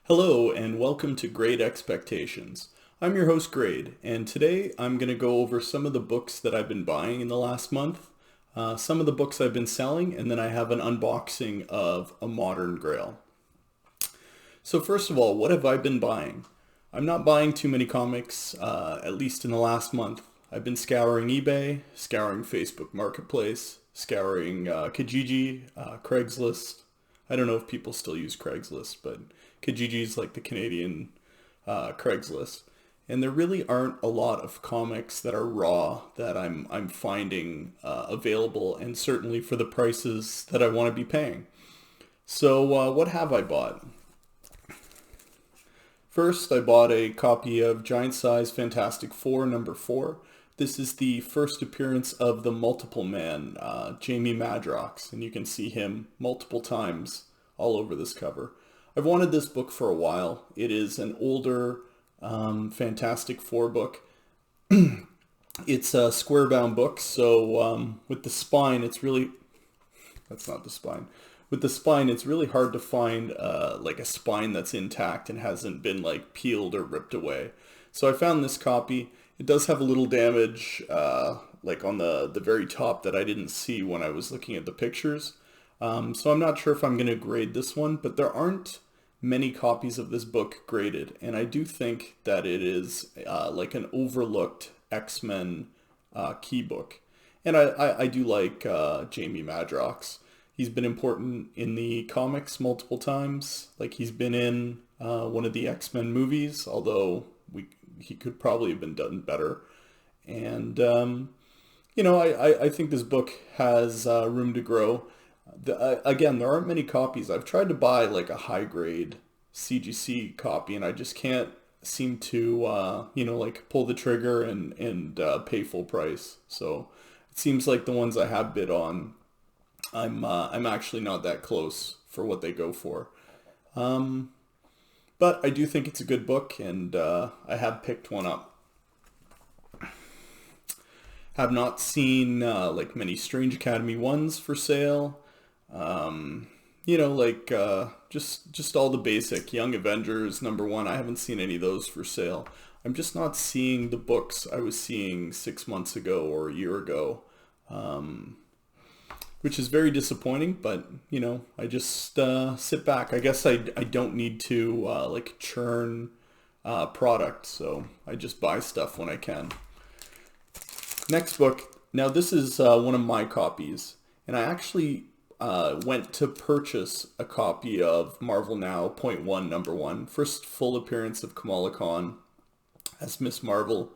Hello and welcome to Grade Expectations. I'm your host Grade, and today I'm going to go over some of the books that I've been buying in the last month, some of the books I've been selling, and then I have an unboxing of a modern Grail. So first of all, what have I been buying? I'm not buying too many comics, at least in the last month. I've been scouring eBay, scouring Facebook Marketplace, scouring Kijiji, Craigslist. I don't know if people still use Craigslist, but Kijiji is like the Canadian Craigslist. And there really aren't a lot of comics that are raw that I'm finding available, and certainly for the prices that I want to be paying. So what have I bought? First, I bought a copy of Giant Size Fantastic Four number 4. This is the first appearance of the Multiple Man, Jamie Madrox, and you can see him multiple times all over this cover. I've wanted this book for a while. It is an older Fantastic Four book. It's a square-bound book, so with the spine, it's really... That's not the spine. With the spine, it's really hard to find like a spine that's intact and hasn't been like peeled or ripped away. So I found this copy. It does have a little damage like on the very top that I didn't see when I was looking at the pictures. So I'm not sure if I'm going to grade this one, but there aren't many copies of this book graded. And I do think that it is like an overlooked X-Men key book. And I do like Jamie Madrox. He's been important in the comics multiple times. Like he's been in one of the X-Men movies, although he could probably have been done better. And, I think this book has room to grow. Again, there aren't many copies. I've tried to buy like a high-grade CGC copy, and I just can't seem to, like pull the trigger and pay full price. So it seems like the ones I have bid on, I'm actually not that close for what they go for. But I do think it's a good book, and I have picked one up. Have not seen like many Strange Academy ones for sale. Just all the basic Young Avengers #1. I haven't seen any of those for sale. I'm just not seeing the books I was seeing 6 months ago or a year ago. Which is very disappointing, but I just sit back. I guess I don't need to like churn product, so I just buy stuff when I can. Next book. Now this is one of my copies, and I actually went to purchase a copy of Marvel Now .1 #1, first full appearance of Kamala Khan as Miss Marvel,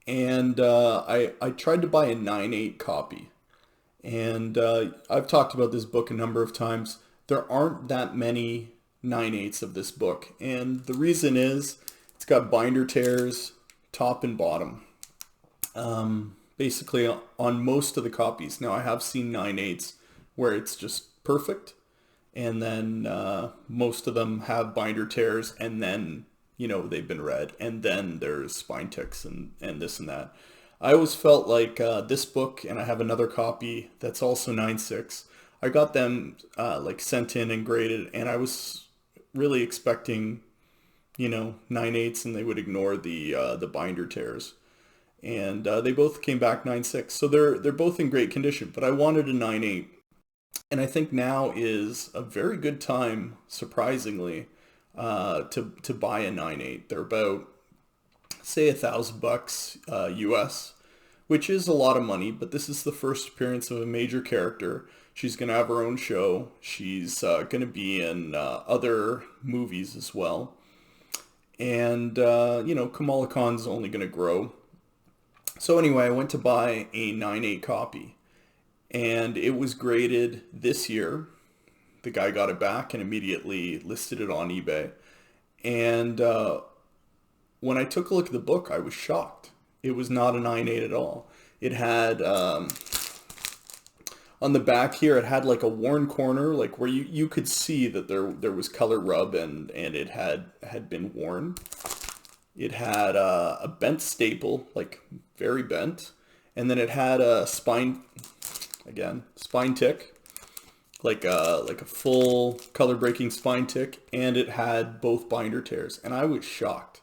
and I tried to buy a 9/8 copy. And I've talked about this book a number of times. There aren't that many 9/8 of this book. And the reason is it's got binder tears, top and bottom. Basically on most of the copies. Now I have seen 9/8 where it's just perfect. And then most of them have binder tears, and then, they've been read. And then there's spine ticks and this and that. I always felt like this book, and I have another copy that's also 9/6. I got them like sent in and graded, and I was really expecting, 9/8, and they would ignore the binder tears. And they both came back 9/6, so they're both in great condition. But I wanted a 9/8, and I think now is a very good time, surprisingly, to buy a 9/8. They're about, say, $1,000 US, which is a lot of money, but this is the first appearance of a major character. She's going to have her own show. She's going to be in other movies as well. And, Kamala Khan's only going to grow. So anyway, I went to buy a 9/8 copy, and it was graded this year. The guy got it back and immediately listed it on eBay. And when I took a look at the book, I was shocked. It was not a 9/8 at all. It had, on the back here, it had like a worn corner, like where you could see that there was color rub and it had been worn. It had a bent staple, like very bent. And then it had a spine tick. like a full color breaking spine tick, and it had both binder tears, and I was shocked.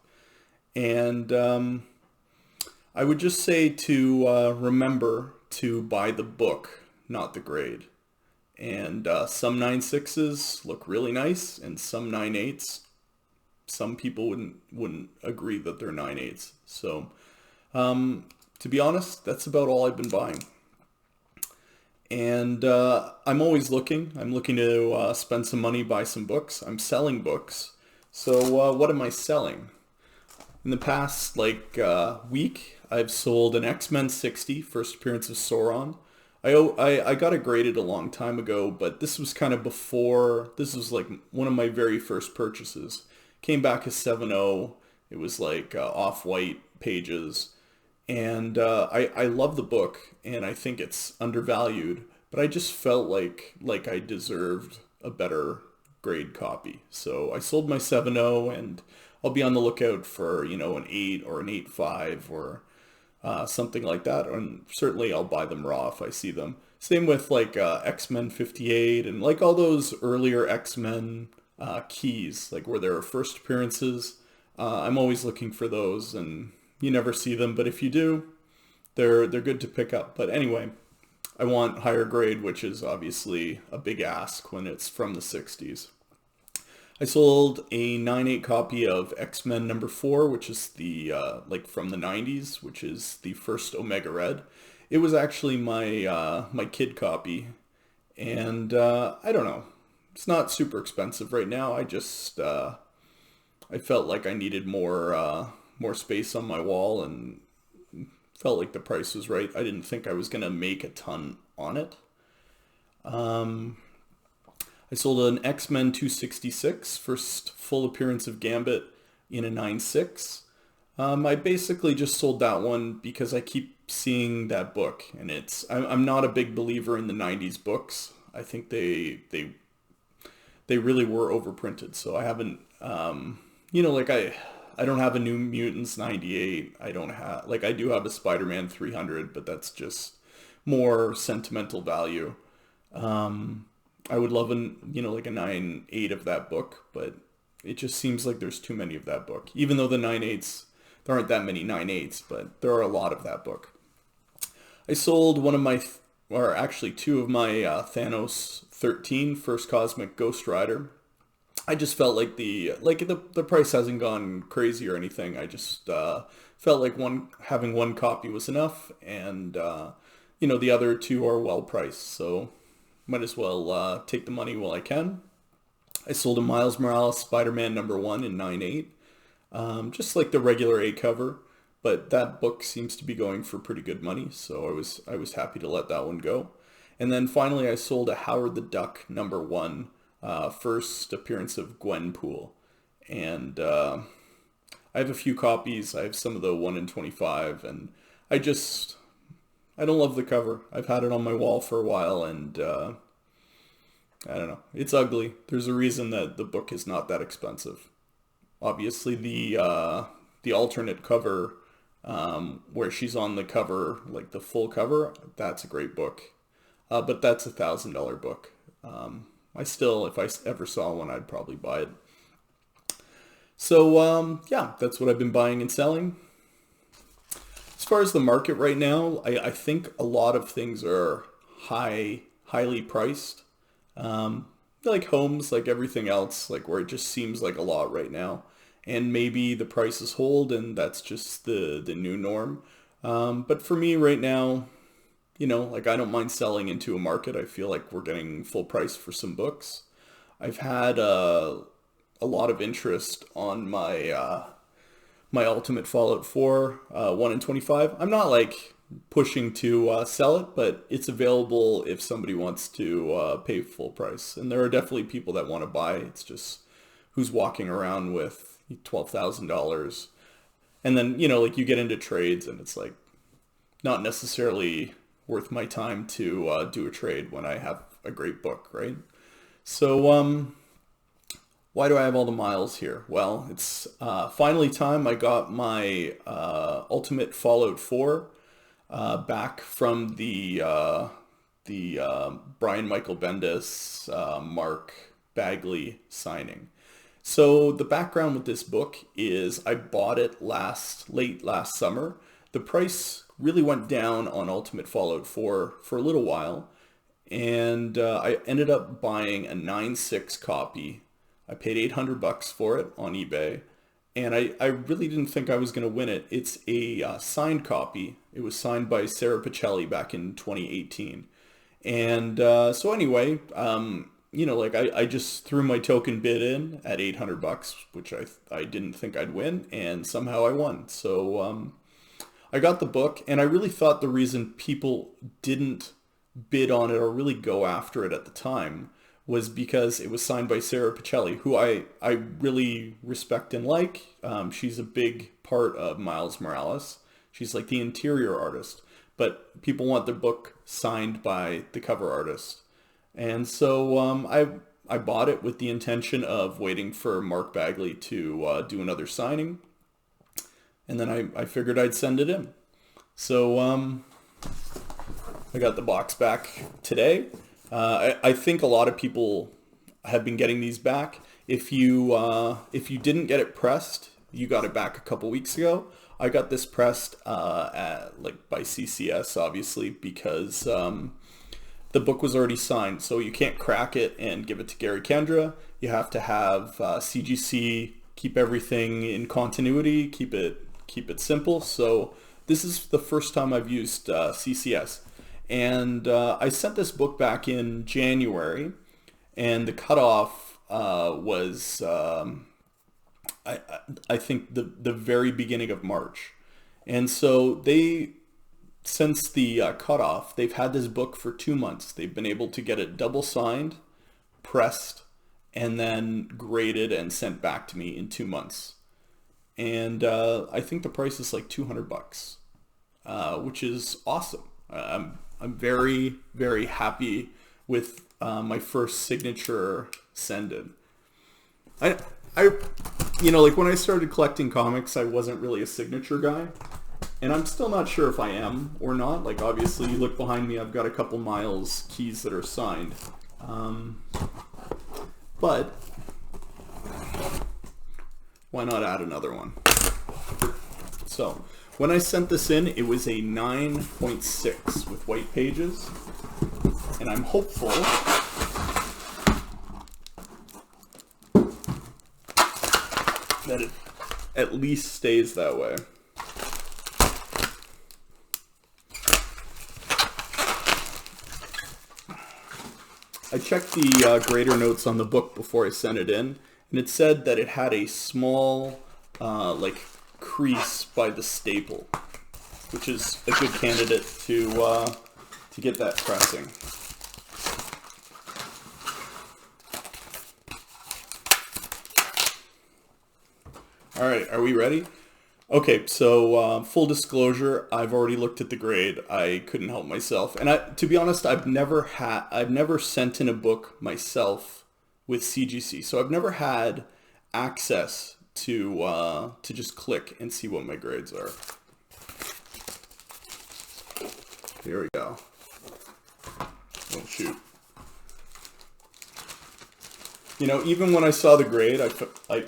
And I would just say to remember to buy the book, not the grade. And some 9.6s look really nice, and some 9.8s, some people wouldn't agree that they're 9.8s. So to be honest, that's about all I've been buying. And I'm always looking. I'm looking to spend some money, buy some books. I'm selling books. So what am I selling? In the past week, I've sold an X-Men 60, first appearance of Sauron. I got it graded a long time ago, but this was kind of before, this was like one of my very first purchases. Came back as 7.0. It was like off-white pages. And I love the book, and I think it's undervalued, but I just felt like I deserved a better grade copy. So I sold my 7.0, and I'll be on the lookout for, an 8 or an 8.5 or something like that. And certainly I'll buy them raw if I see them. Same with like X-Men 58 and like all those earlier X-Men keys, like where there are first appearances. I'm always looking for those, and you never see them, but if you do, they're good to pick up. But anyway, I want higher grade, which is obviously a big ask when it's from the 60s. I sold a 9.8 copy of X-Men number 4, which is the from the 90s, which is the first Omega Red. It was actually my my kid copy, and I don't know. It's not super expensive right now. I just I felt like I needed more space on my wall, and felt like the price was right. I didn't think I was gonna make a ton on it. I sold an X-Men 266, first full appearance of Gambit in a 9.6. I basically just sold that one because I keep seeing that book, and I'm not a big believer in the 90s books. I think they really were overprinted, so I haven't, I don't have a New Mutants 98. I don't have, I do have a Spiderman 300, but that's just more sentimental value. I would love a 9.8 of that book, but it just seems like there's too many of that book. Even though the 9.8s, there aren't that many 9.8s, but there are a lot of that book. I sold actually two of my Thanos 13 First Cosmic Ghost Rider. I just felt like the price hasn't gone crazy or anything. I just felt like having one copy was enough, and the other two are well priced, so might as well take the money while I can. I sold a Miles Morales Spider-Man number 1 in 9.8, just like the regular A cover, but that book seems to be going for pretty good money, so I was happy to let that one go. And then finally I sold a Howard the Duck number 1, first appearance of Gwenpool, and I have a few copies. I have some of the 1 in 25, and I don't love the cover. I've had it on my wall for a while, and I don't know. It's ugly. There's a reason that the book is not that expensive. Obviously, the alternate cover, where she's on the cover, like the full cover, that's a great book. But that's $1,000 book. If I ever saw one, I'd probably buy it. So, that's what I've been buying and selling. As far as the market right now, I think a lot of things are highly priced. Like homes, like everything else, like where it just seems like a lot right now. And maybe the prices hold, and that's just the new norm. But for me right now, I don't mind selling into a market. I feel like we're getting full price for some books. I've had a lot of interest on my my Ultimate Fallout 4 1 in 25. I'm not pushing to sell it, but it's available if somebody wants to pay full price. And there are definitely people that want to buy. It's just who's walking around with $12,000. And then, you get into trades, and it's not necessarily worth my time to do a trade when I have a great book, right? So, why do I have all the miles here? Well, it's finally time. I got my Ultimate Fallout 4 back from the Brian Michael Bendis, Mark Bagley signing. So the background with this book is I bought it late last summer. The price really went down on Ultimate Fallout 4 for a little while, and I ended up buying a 9.6 copy. I paid $800 for it on eBay, and I really didn't think I was going to win it. It's a signed copy. It was signed by Sarah Pichelli back in 2018. And so anyway, like I just threw my token bid in at $800, which I didn't think I'd win, and somehow I won. So I got the book, and I really thought the reason people didn't bid on it or really go after it at the time was because it was signed by Sarah Pichelli, who I really respect and like. She's a big part of Miles Morales. She's like the interior artist, but people want their book signed by the cover artist. And so I bought it with the intention of waiting for Mark Bagley to do another signing. And then I figured I'd send it in. So I got the box back today. I think a lot of people have been getting these back. If you didn't get it pressed, you got it back a couple weeks ago. I got this pressed by CCS, obviously, because the book was already signed, so you can't crack it and give it to Gary Kendra. You have to have CGC keep everything in continuity, keep it simple. So this is the first time I've used CCS. And I sent this book back in January, and the cutoff was, I think, the very beginning of March. And so since the cutoff, they've had this book for 2 months. They've been able to get it double signed, pressed, and then graded and sent back to me in 2 months. And I think the price is like $200, which is awesome. I'm very, very happy with my first signature send-in. I when I started collecting comics, I wasn't really a signature guy. And I'm still not sure if I am or not. Like, obviously, you look behind me, I've got a couple Miles keys that are signed. But why not add another one? So, when I sent this in, it was a 9.6 with white pages. And I'm hopeful that it at least stays that way. I checked the grader notes on the book before I sent it in, and it said that it had a small crease by the staple, which is a good candidate to get that pressing. All right, are we ready? Okay, so full disclosure, I've already looked at the grade. I couldn't help myself, and to be honest, I've never sent in a book myself with CGC, so I've never had access to just click and see what my grades are. Here we go. Oh shoot! Even when I saw the grade, I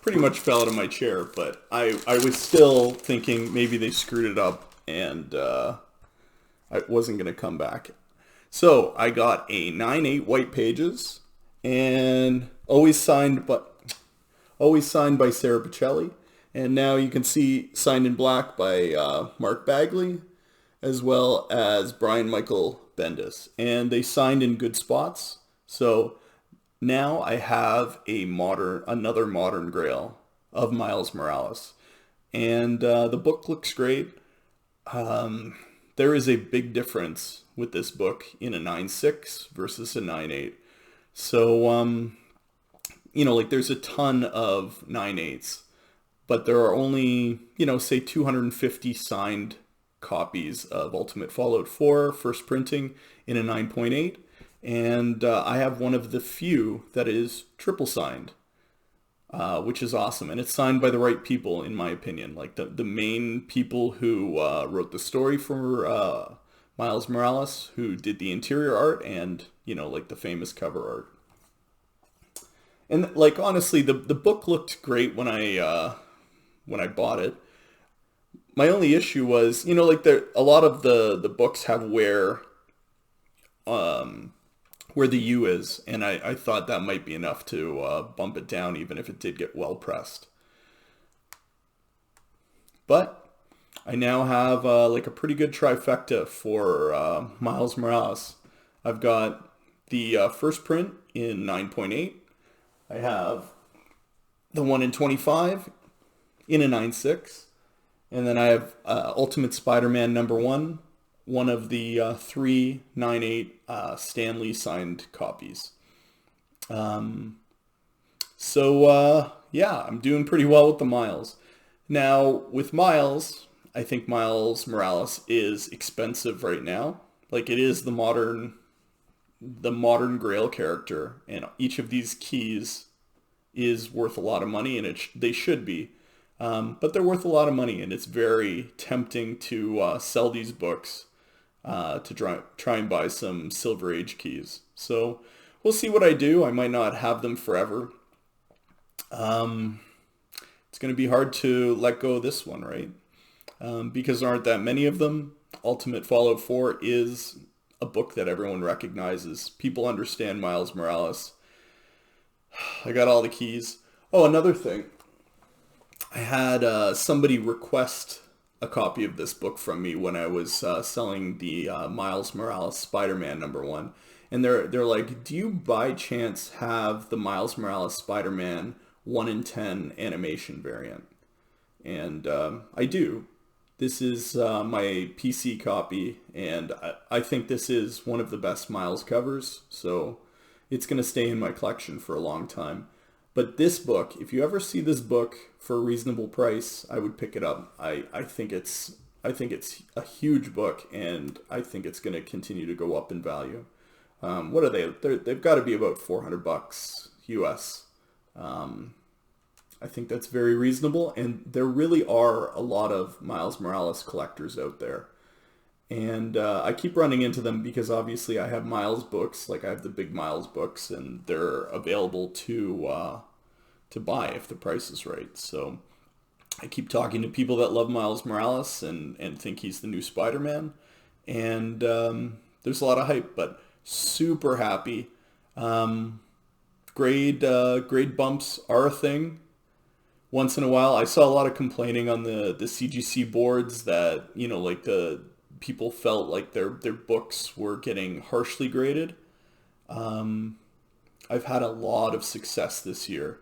pretty much fell out of my chair, but I was still thinking maybe they screwed it up and I wasn't going to come back. So I got a 9.8 white pages, and always signed by Sarah Pichelli, and now you can see signed in black by Mark Bagley, as well as Brian Michael Bendis, and they signed in good spots. So now I have another modern Grail of Miles Morales. And the book looks great. There is a big difference with this book in a 9.6 versus a 9.8. So, there's a ton of 9.8s, but there are only, say 250 signed copies of Ultimate Fallout 4 first printing in a 9.8. And I have one of the few that is triple signed, which is awesome. And it's signed by the right people, in my opinion. Like the main people who wrote the story for Miles Morales, who did the interior art and, like the famous cover art. And like honestly, the book looked great when I bought it. My only issue was, like a lot of the books have where the U is, and I thought that might be enough to bump it down, even if it did get well pressed. But I now have like a pretty good trifecta for Miles Morales. I've got the first print in 9.8. I have the one in 25 in a 9.6. And then I have Ultimate Spider-Man number 1, one of the 3 9.8 Stan Lee signed copies. Yeah, I'm doing pretty well with the Miles. Now, with Miles, I think Miles Morales is expensive right now. Like it is the modern Grail character, and each of these keys is worth a lot of money, and they should be. But they're worth a lot of money, and it's very tempting to sell these books to try and buy some Silver Age keys. So we'll see what I do. I might not have them forever. It's going to be hard to let go of this one, right? Because there aren't that many of them. Ultimate Fallout 4 is a book that everyone recognizes. People understand Miles Morales. I got all the keys. Oh, another thing. I had somebody request a copy of this book from me when I was selling the Miles Morales Spider-Man #1. And they're like, do you by chance have the Miles Morales Spider-Man 1 in 10 animation variant? And I do. This is my PC copy, and I think this is one of the best Miles covers, so it's going to stay in my collection for a long time. But this book, if you ever see this book for a reasonable price, I would pick it up. I think it's a huge book, and I think it's going to continue to go up in value. What are they? They've got to be about $400 US. I think that's very reasonable, and there really are a lot of Miles Morales collectors out there. And I keep running into them because obviously I have Miles books, like I have the big Miles books, and they're available to buy if the price is right. So I keep talking to people that love Miles Morales and think he's the new Spider-Man. And there's a lot of hype, but super happy. Grade bumps are a thing. Once in a while, I saw a lot of complaining on the CGC boards that, like the people felt like their books were getting harshly graded. I've had a lot of success this year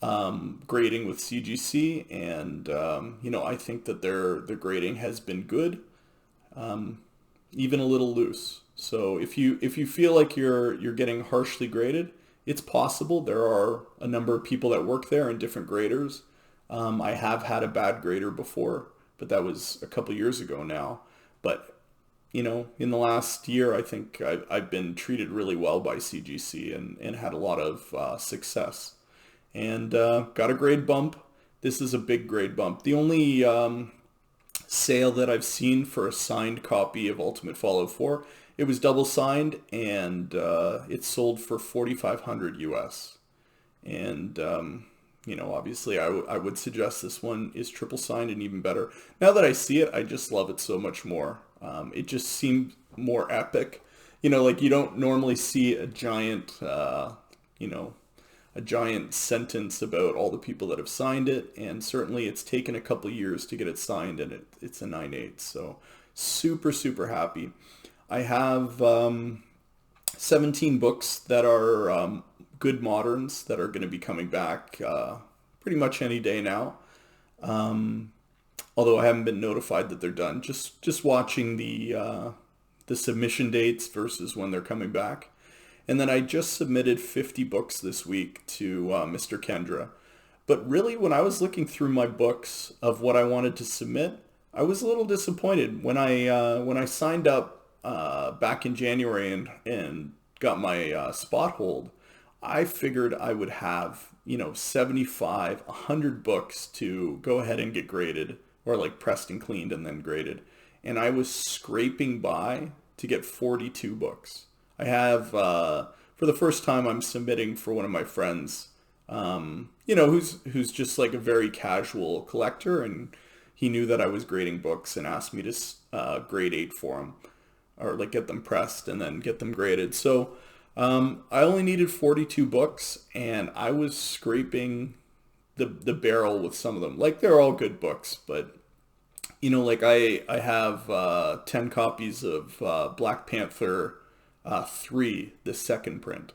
grading with CGC, and I think that their grading has been good, even a little loose. So if you feel like you're getting harshly graded, it's possible. There are a number of people that work there and different graders. I have had a bad grader before, but that was a couple years ago now. But, in the last year, I think I've been treated really well by CGC and had a lot of success. And got a grade bump. This is a big grade bump. The only sale that I've seen for a signed copy of Ultimate Fallout 4, it was double signed, and it sold for $4,500 US. And, obviously I would suggest this one is triple signed and even better. Now that I see it, I just love it so much more. It just seemed more epic. Like you don't normally see a giant, a giant sentence about all the people that have signed it. And certainly it's taken a couple years to get it signed, and it's a 9.8. So super, super happy. I have 17 books that are good moderns that are going to be coming back pretty much any day now. Although I haven't been notified that they're done. Just watching the submission dates versus when they're coming back. And then I just submitted 50 books this week to Mr. Kendra. But really, when I was looking through my books of what I wanted to submit, I was a little disappointed. When I signed up back in January and got my spot hold, I figured I would have 75, 100 books to go ahead and get graded, or like pressed and cleaned and then graded. and I was scraping by to get 42 books. I have, for the first time, I'm submitting for one of my friends, who's just like a very casual collector, and he knew that I was grading books and asked me to grade 8 for him, or like get them pressed and then get them graded. So I only needed 42 books, and I was scraping the barrel with some of them. Like, they're all good books, but like I have 10 copies of Black Panther 3, the second print,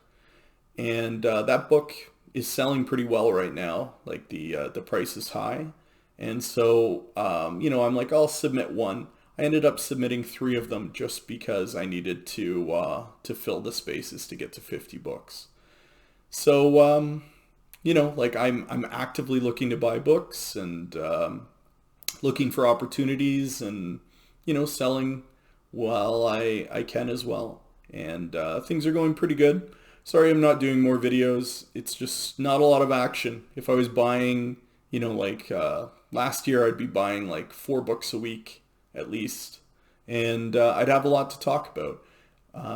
and that book is selling pretty well right now. Like, the price is high, and so I'm like, I'll submit one. I ended up submitting 3 of them just because I needed to fill the spaces to get to 50 books. So like I'm actively looking to buy books, and looking for opportunities, and selling while I can as well. And things are going pretty good. Sorry I'm not doing more videos. It's just not a lot of action. If I was buying, last year, I'd be buying like 4 books a week at least, and I'd have a lot to talk about.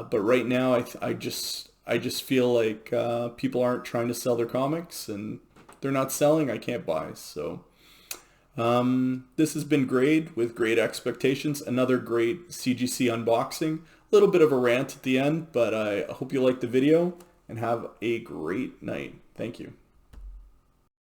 But right now, I just feel like people aren't trying to sell their comics, and they're not selling. I can't buy. So this has been Grade with Great Expectations, another great CGC unboxing. A little bit of a rant at the end, but I hope you liked the video, and have a great night. Thank you.